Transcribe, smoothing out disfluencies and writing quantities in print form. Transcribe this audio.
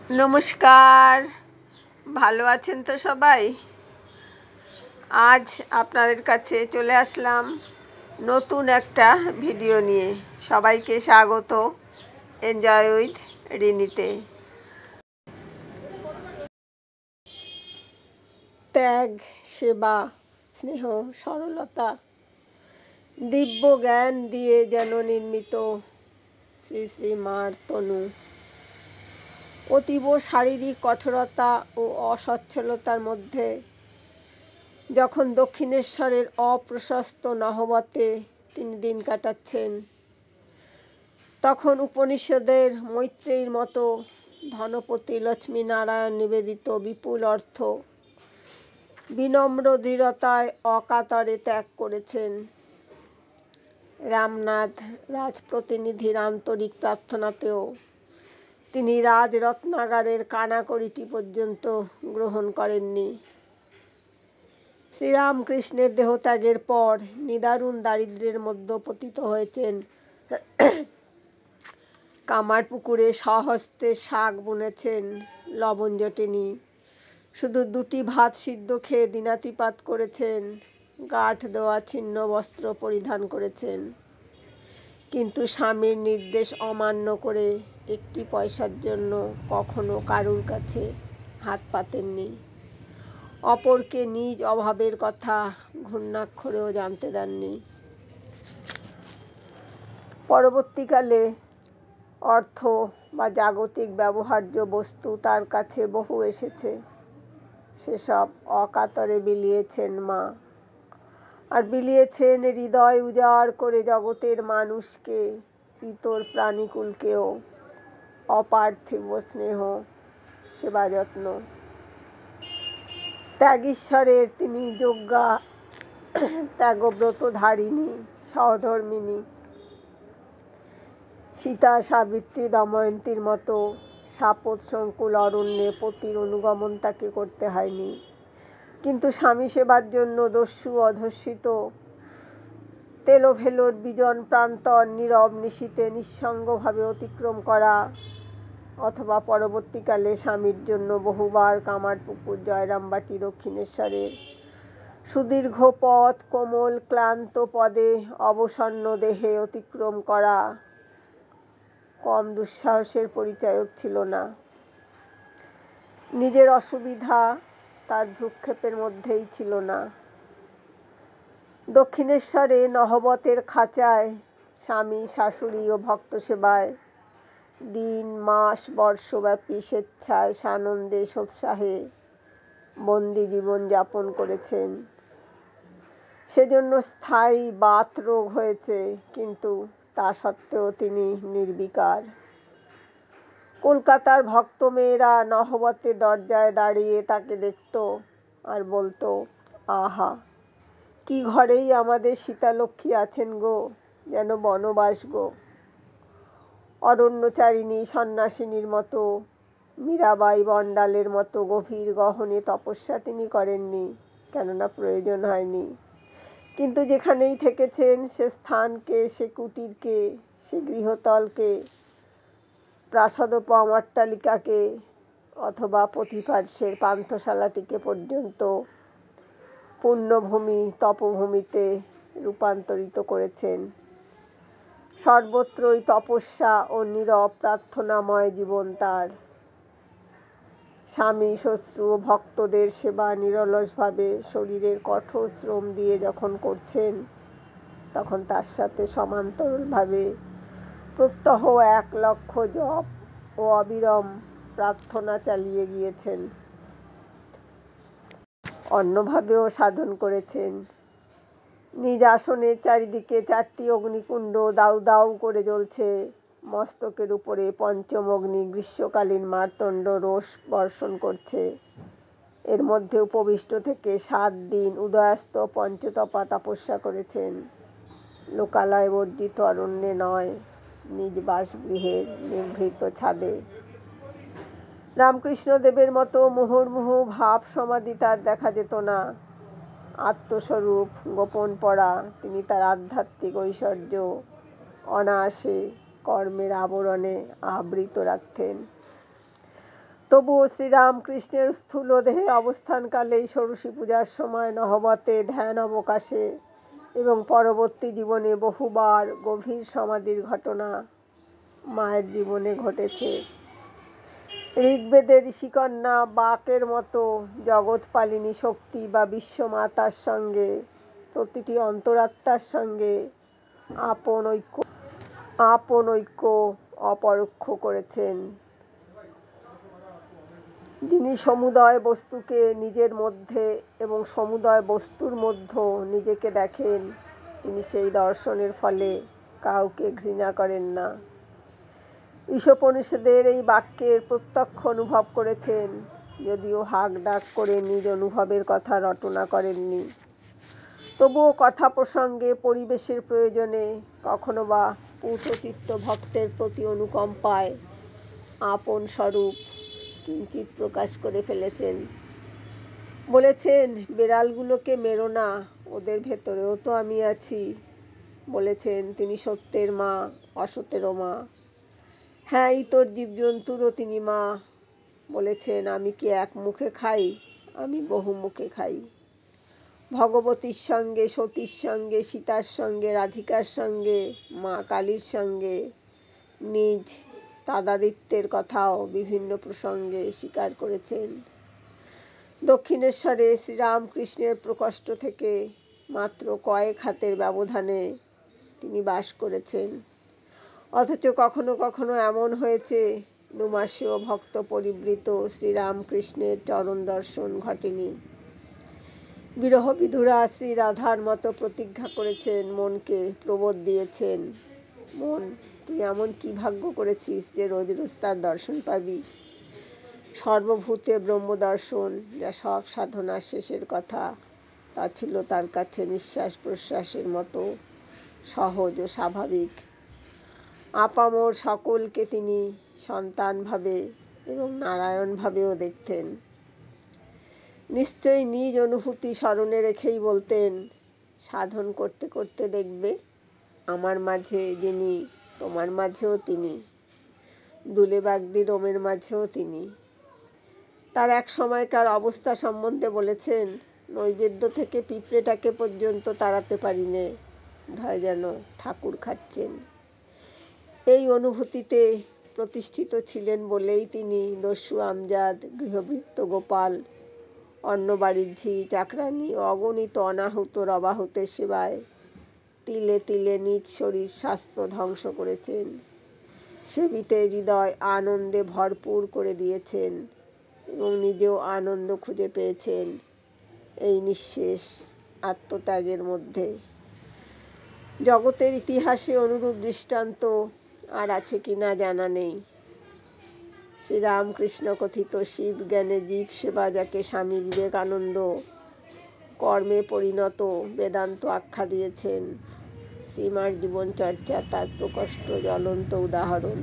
নমস্কার, ভালো আছেন তো সবাই? আজ আপনাদের কাছে চলে আসলাম নতুন একটা ভিডিও নিয়ে। সবাইকে স্বাগত এনজয় উইথ রিনিতে। ত্যাগ, সেবা, স্নেহ, সরলতা, দিব্য জ্ঞান দিয়ে যেন নির্মিত শ্রী শ্রী মার তনু। অতীব শারীরিক কঠোরতা ও অসচ্ছলতার মধ্যে যখন দক্ষিণেশ্বরের অপ্রশস্ত নহবতে তিনি দিন কাটাচ্ছেন, তখন উপনিষদের মৈত্রেয়ীর মতো ধনপতি লক্ষ্মীনারায়ণ নিবেদিত বিপুল অর্থ বিনম্র দৃঢ়তায় অকাতরে ত্যাগ করেছেন। রামনাথ রাজপ্রতিনিধির আন্তরিক প্রার্থনাতেও তিনি রাজরত্নাগারের কানাকড়িটি পর্যন্ত গ্রহণ করেননি। শ্রীরামকৃষ্ণের দেহত্যাগের পর নিদারুণ দারিদ্র্যের মধ্যে পতিত হয়েছেন। কামারপুকুরে স্বহস্তে শাক বুনেছেন, লবণ জোটেনি। শুধু 2টি ভাত সিদ্ধ খেয়ে দিনাতিপাত করেছেন, গাঁঠ দেওয়া ছিন্ন বস্ত্র পরিধান করেছেন। কিন্তু স্বামীর নির্দেশ অমান্য করে 1টি পয়সার জন্য কখনো কারুর কাছে হাত পাতেননি। অপরকে নিজ অভাবের কথা ঘূর্ণাক্ষরেও জানতে দেননি। পরবর্তীকালে অর্থ বা জাগতিক ব্যবহার্য বস্তু তার কাছে বহু এসেছে, সেসব অকাতরে বিলিয়েছেন মা। আর বিলিয়েছেন হৃদয় উজাড় করে জগতের মানুষকে, ইতর প্রাণীকুলকেও অপার্থিব স্নেহ, সেবা যত্ন। ত্যাগীশ্বরের তিনি যজ্ঞা, ত্যাগব্রতধারিণী, সহধর্মিণী। সীতা, সাবিত্রী, দময়ন্তীর মতো সাপত সংকুল অরণ্যে পতির অনুগমন তাকে করতে হয়নি। কিন্তু স্বামী সেবার জন্য দস্যু অধর্ষিত তেলোভেলোর বিজন প্রান্তর নীরব নিশীথে নিঃসঙ্গভাবে অতিক্রম করা, অথবা পরবর্তীকালে স্বামীর জন্য বহুবার কামারপুকুর, জয়রামবাটি, দক্ষিণেশ্বরের সুদীর্ঘ পথ কোমল ক্লান্ত পদে অবসন্ন দেহে অতিক্রম করা কম দুঃসাহসের পরিচায়ক ছিল না। নিজের অসুবিধা তার ভ্রুক্ষেপের মধ্যেই ছিল না। দক্ষিণেশ্বরে নহবতের খাঁচায় স্বামী, শাশুড়ি ও ভক্ত সেবায় দিন, মাস, বর্ষব্যাপী স্বেচ্ছায় সানন্দে সোৎসাহে বন্দি জীবন যাপন করেছেন। সেজন্য স্থায়ী বাত রোগ হয়েছে, কিন্তু তা সত্ত্বেও তিনি নির্বিকার। কলকাতার ভক্ত মেয়েরা নহবতের দরজায় দাঁড়িয়ে তাকে দেখত আর বলতো, আহা, কি ঘরেই আমাদের সীতালক্ষ্মী আছেন গো, যেন বনবাস গো। অরণ্যচারিণী সন্ন্যাসিনীর মতো, মীরাবাই বণ্ডালের মতো গভীর গহনে তপস্যা তিনি করেননি, কেননা প্রয়োজন হয়নি। কিন্তু যেখানেই থেকেছেন, সে স্থানকে, সে কুটিরকে, সে গৃহতলকে, প্রাসাদোপমট্টালিকাকে, অথবা পথিপার্শ্বের পান্থশালাটিকে পর্যন্ত পুণ্যভূমি, তপভূমিতে রূপান্তরিত করেছেন। সর্বত্রই তপস্যা ও নীরব প্রার্থনাময় জীবন তার। স্বামী, শ্বশ্রু ও ভক্তদের সেবা নিরলসভাবে শরীরের কঠোর শ্রম দিয়ে যখন করছেন, তখন তার সাথে সমান্তরালভাবে প্রত্যহ 1 লক্ষ জপ ও অবিরাম প্রার্থনা চালিয়ে গিয়েছেন। অন্যভাবেও সাধন করেছেন। নিজ আসনের চারিদিকে 4টি অগ্নিকুণ্ড দাউ দাউ করে জ্বলছে। মস্তকের উপরে পঞ্চম অগ্নি গ্রীষ্মকালীন মার্তণ্ড রোষ বর্ষণ করছে। এর মধ্যে উপবিষ্ট থেকে 7 দিন উদয়াস্ত পঞ্চতপা তপস্যা করেছেন। লোকালয় বর্জিত অরণ্যে নয়, নিজ বাসগৃহের নিভৃত ছাদে। রামকৃষ্ণদেবের মতো মুহুর্মুহু ভাব সমাধি তার দেখা যেত না। আত্মস্বরূপ গোপন পড়া তিনি তার আধ্যাত্মিক ঐশ্বর্য অনায়াসে কর্মের আবরণে আবৃত রাখতেন। তবুও শ্রীরামকৃষ্ণের স্থূল দেহে অবস্থানকালেই ষোড়শী পূজার সময় নহবতে ধ্যান অবকাশে এবং পরবর্তী জীবনে বহুবার গভীর সমাধির ঘটনা মায়ের জীবনে ঘটেছে। ঋগ্বেদের ঋষিকন্যা বাকের মতো জগৎপালিনী শক্তি বা বিশ্বমাতার সঙ্গে প্রতিটি অন্তরাত্মার সঙ্গে আপন ঐক্য অপরোক্ষ করেছেন। যিনি সমুদয় বস্তুকে নিজের মধ্যে এবং সমুদয় বস্তুর মধ্যেও নিজেকে দেখেন, তিনি সেই দর্শনের ফলে কাউকে ঘৃণা করেন না। ঈশোপনিষদের এই বাক্যের প্রত্যক্ষ অনুভব করেছেন, যদিও হাঁক ডাক করে নিজ অনুভবের কথা রটনা করেননি। তবুও কথা প্রসঙ্গে পরিবেশের প্রয়োজনে কখনো বা পূতচিত্ত ভক্তের প্রতি অনুকম্পায় আপন স্বরূপ কিঞ্চিৎ প্রকাশ করে ফেলেছেন। বলেছেন, বেড়ালগুলোকে মেরো না, ওদের ভেতরেও তো আমি আছি। বলেছেন, তিনি সত্যের মা, অসতেরও মা। হ্যাঁ, ইতর জীবজন্তুরও তিনি মা। বলেছেন, আমি কি এক মুখে খাই? আমি বহু মুখে খাই। ভগবতীর সঙ্গে, সতীর সঙ্গে, সীতার সঙ্গে, রাধিকার সঙ্গে, মা কালীর সঙ্গে নিজ তাদাদিত্যের কথাও বিভিন্ন প্রসঙ্গে স্বীকার করেছেন। দক্ষিণেশ্বরে শ্রীরামকৃষ্ণের প্রকোষ্ঠ থেকে মাত্র কয়েক হাতের ব্যবধানে তিনি বাস করেছেন। অথচ কখনো কখনো এমন হয়েছে, 2 মাসেও ভক্ত পরিবৃত শ্রীরামকৃষ্ণের চরণ দর্শন ঘটেনি। বিরহবিধুরা শ্রী রাধার মতো প্রতিজ্ঞা করেছেন, মনকে প্রবোধ দিয়েছেন, মন, তুই এমন কি ভাগ্য করেছিস যে রোজ রোজ তার দর্শন পাবি। সর্বভূতে ব্রহ্মদর্শন, যা সব সাধনার শেষের কথা, তা ছিল তার কাছে নিঃশ্বাস প্রশ্বাসের মতো সহজ ও স্বাভাবিক। আপামর সকলকে তিনি সন্তানভাবে এবং নারায়ণভাবেও দেখতেন। নিশ্চয়ই নিজ অনুভূতি স্মরণে রেখেই বলতেন, সাধন করতে করতে দেখবে আমার মাঝে যিনি, তোমার মাঝেও তিনি, দুলে বাগদি রোমের মাঝেও তিনি। তার এক সময়কার অবস্থা সম্বন্ধে বলেছেন, নৈবেদ্য থেকে পিঁপড়েটাকে পর্যন্ত তাড়াতে পারিনে, ধয় যেন ঠাকুর খাচ্ছেন। এই অনুভূতিতে প্রতিষ্ঠিত ছিলেন বলেই তিনি দস্যু আমজাদ, গৃহভৃত্য গোপাল, অন্নবাড়ির চাকরানী ও অগণিত অনাহুত অবাহুতের সেবায় তিলে তিলে নিজ শরীর স্বাস্থ্য ধ্বংস করেছেন। সেবিতে হৃদয় আনন্দে ভরপুর করে দিয়েছেন এবং নিজেও আনন্দ খুঁজে পেয়েছেন এই নিঃশেষ আত্মত্যাগের মধ্যে। জগতের ইতিহাসে অনুরূপ দৃষ্টান্ত আর আছে কিনা জানা নেই। শ্রীরামকৃষ্ণ কথিত শিব জ্ঞানে জীব সেবা, যাকে স্বামী বিবেকানন্দ কর্মে পরিণত বেদান্ত আখ্যা দিয়েছেন, শ্রীমার জীবনচর্চা তার প্রকষ্ট জ্বলন্ত উদাহরণ।